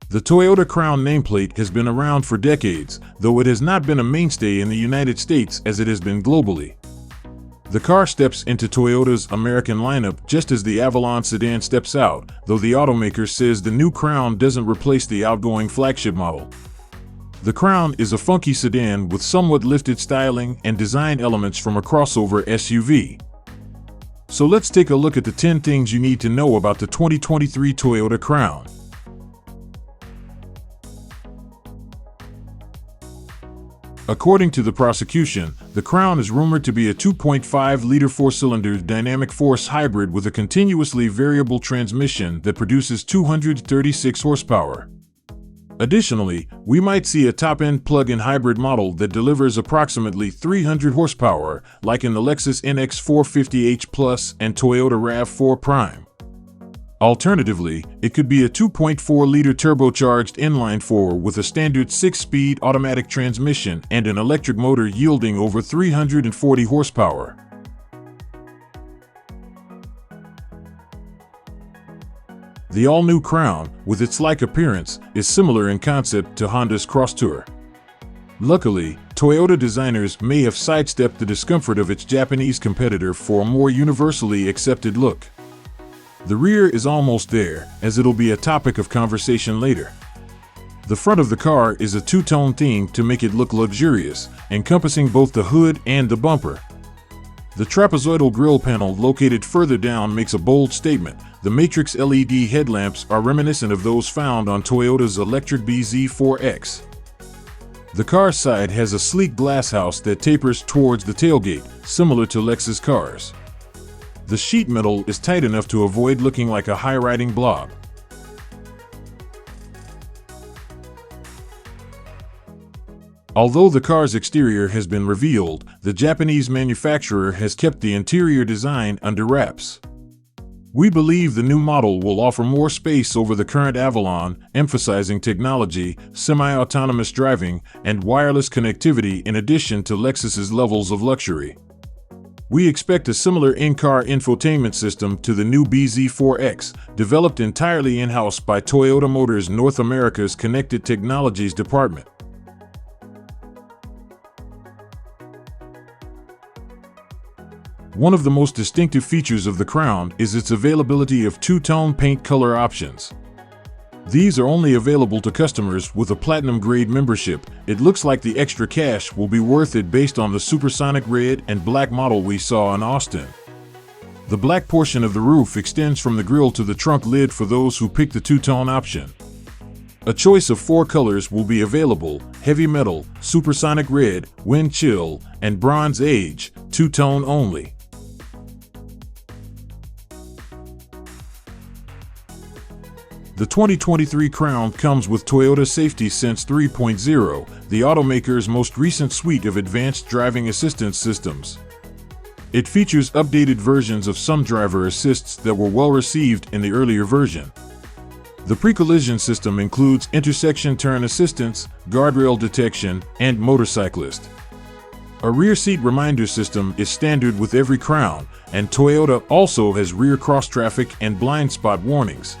The Toyota Crown nameplate has been around for decades, though it has not been a mainstay in the United States as it has been globally. The car steps into Toyota's American lineup just as the Avalon sedan steps out, though the automaker says the new Crown doesn't replace the outgoing flagship model. The Crown is a funky sedan with somewhat lifted styling and design elements from a crossover SUV. So let's take a look at the 10 things you need to know about the 2023 Toyota Crown. According to the prosecution, the Crown is rumored to be a 2.5-liter four-cylinder dynamic force hybrid with a continuously variable transmission that produces 236 horsepower. Additionally, we might see a top-end plug-in hybrid model that delivers approximately 300 horsepower, like in the Lexus NX 450h Plus and Toyota RAV4 Prime. Alternatively, it could be a 2.4-liter turbocharged inline-four with a standard 6-speed automatic transmission and an electric motor yielding over 340 horsepower. The all-new Crown, with its like appearance, is similar in concept to Honda's Crosstour. Luckily, Toyota designers may have sidestepped the discomfort of its Japanese competitor for a more universally accepted look. The rear is almost there, as it'll be a topic of conversation later. The front of the car is a two-tone theme to make it look luxurious, encompassing both the hood and the bumper. The trapezoidal grille panel located further down makes a bold statement. The matrix LED headlamps are reminiscent of those found on Toyota's electric BZ4X. The car side has a sleek glasshouse that tapers towards the tailgate, similar to Lexus cars. The sheet metal is tight enough to avoid looking like a high-riding blob. Although the car's exterior has been revealed, the Japanese manufacturer has kept the interior design under wraps. We believe the new model will offer more space over the current Avalon, emphasizing technology, semi-autonomous driving, and wireless connectivity in addition to Lexus's levels of luxury. We expect a similar in-car infotainment system to the new BZ4X, developed entirely in-house by Toyota Motors North America's Connected Technologies Department. One of the most distinctive features of the Crown is its availability of two-tone paint color options. These are only available to customers with a platinum-grade membership. It looks like the extra cash will be worth it based on the supersonic red and black model we saw in Austin. The black portion of the roof extends from the grille to the trunk lid for those who pick the two-tone option. A choice of 4 colors will be available: heavy metal, supersonic red, wind chill, and bronze age, two-tone only. The 2023 Crown comes with Toyota Safety Sense 3.0, the automaker's most recent suite of advanced driving assistance systems. It features updated versions of some driver assists that were well received in the earlier version. The pre-collision system includes intersection turn assistance, guardrail detection, and motorcyclist. A rear seat reminder system is standard with every Crown, and Toyota also has rear cross-traffic and blind spot warnings.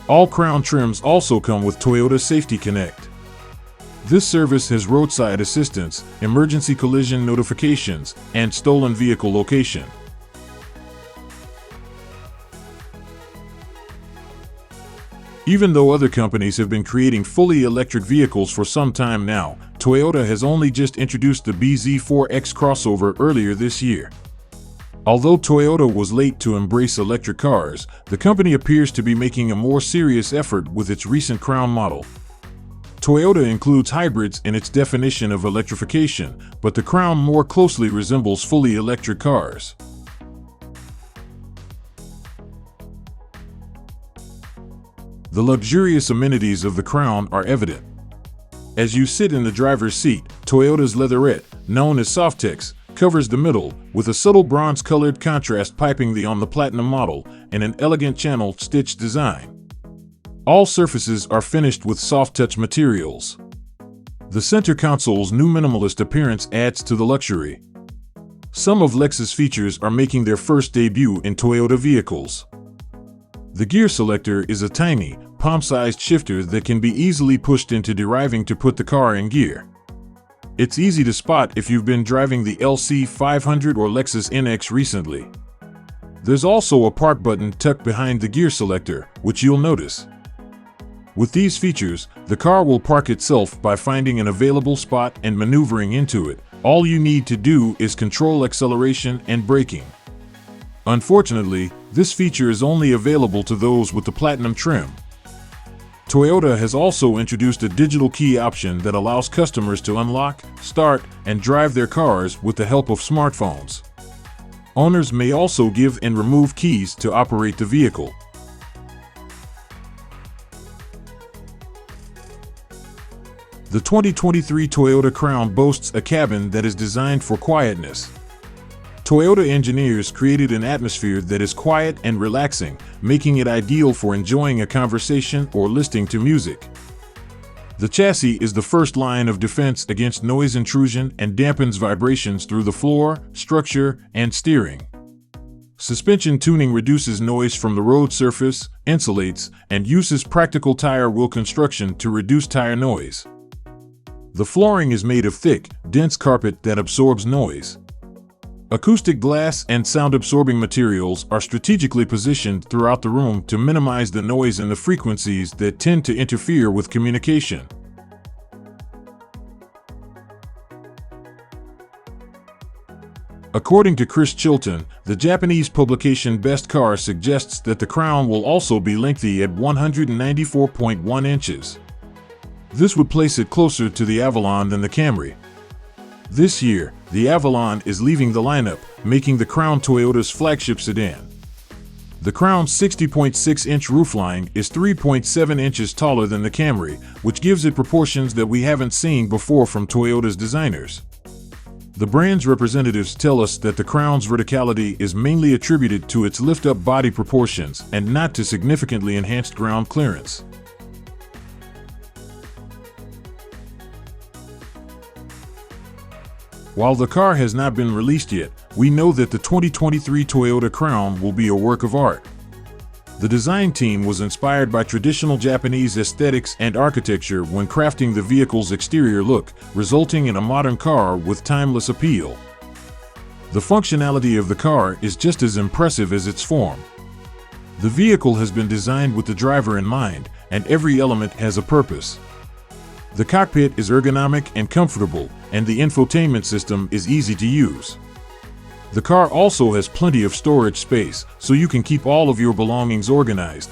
All Crown trims also come with Toyota Safety Connect. This service has roadside assistance, emergency collision notifications, and stolen vehicle location. Even though other companies have been creating fully electric vehicles for some time now, Toyota has only just introduced the BZ4X crossover earlier this year. Although Toyota was late to embrace electric cars, the company appears to be making a more serious effort with its recent Crown model. Toyota includes hybrids in its definition of electrification, but the Crown more closely resembles fully electric cars. The luxurious amenities of the Crown are evident. As you sit in the driver's seat, Toyota's leatherette, known as Softex, covers the middle, with a subtle bronze-colored contrast piping the on the Platinum model and an elegant channel stitch design. All surfaces are finished with soft-touch materials. The center console's new minimalist appearance adds to the luxury. Some of Lexus features are making their first debut in Toyota vehicles. The gear selector is a tiny, palm-sized shifter that can be easily pushed into driving to put the car in gear. It's easy to spot if you've been driving the LC500 or Lexus NX recently. There's also a park button tucked behind the gear selector, which you'll notice. With these features, the car will park itself by finding an available spot and maneuvering into it. All you need to do is control acceleration and braking. Unfortunately, this feature is only available to those with the Platinum trim. Toyota has also introduced a digital key option that allows customers to unlock, start, and drive their cars with the help of smartphones. Owners may also give and remove keys to operate the vehicle. The 2023 Toyota Crown boasts a cabin that is designed for quietness. Toyota engineers created an atmosphere that is quiet and relaxing, making it ideal for enjoying a conversation or listening to music. The chassis is the first line of defense against noise intrusion and dampens vibrations through the floor, structure, and steering. Suspension tuning reduces noise from the road surface, insulates, and uses practical tire wheel construction to reduce tire noise. The flooring is made of thick, dense carpet that absorbs noise. Acoustic glass and sound-absorbing materials are strategically positioned throughout the room to minimize the noise and the frequencies that tend to interfere with communication. According to Chris Chilton, the Japanese publication Best Car suggests that the Crown will also be lengthy at 194.1 inches. This would place it closer to the Avalon than the Camry. This year, the Avalon is leaving the lineup, making the Crown Toyota's flagship sedan. The Crown's 60.6-inch roofline is 3.7 inches taller than the Camry, which gives it proportions that we haven't seen before from Toyota's designers. The brand's representatives tell us that the Crown's verticality is mainly attributed to its lift-up body proportions and not to significantly enhanced ground clearance. While the car has not been released yet, we know that the 2023 Toyota Crown will be a work of art. The design team was inspired by traditional Japanese aesthetics and architecture when crafting the vehicle's exterior look, resulting in a modern car with timeless appeal. The functionality of the car is just as impressive as its form. The vehicle has been designed with the driver in mind, and every element has a purpose. The cockpit is ergonomic and comfortable, and the infotainment system is easy to use. The car also has plenty of storage space, so you can keep all of your belongings organized.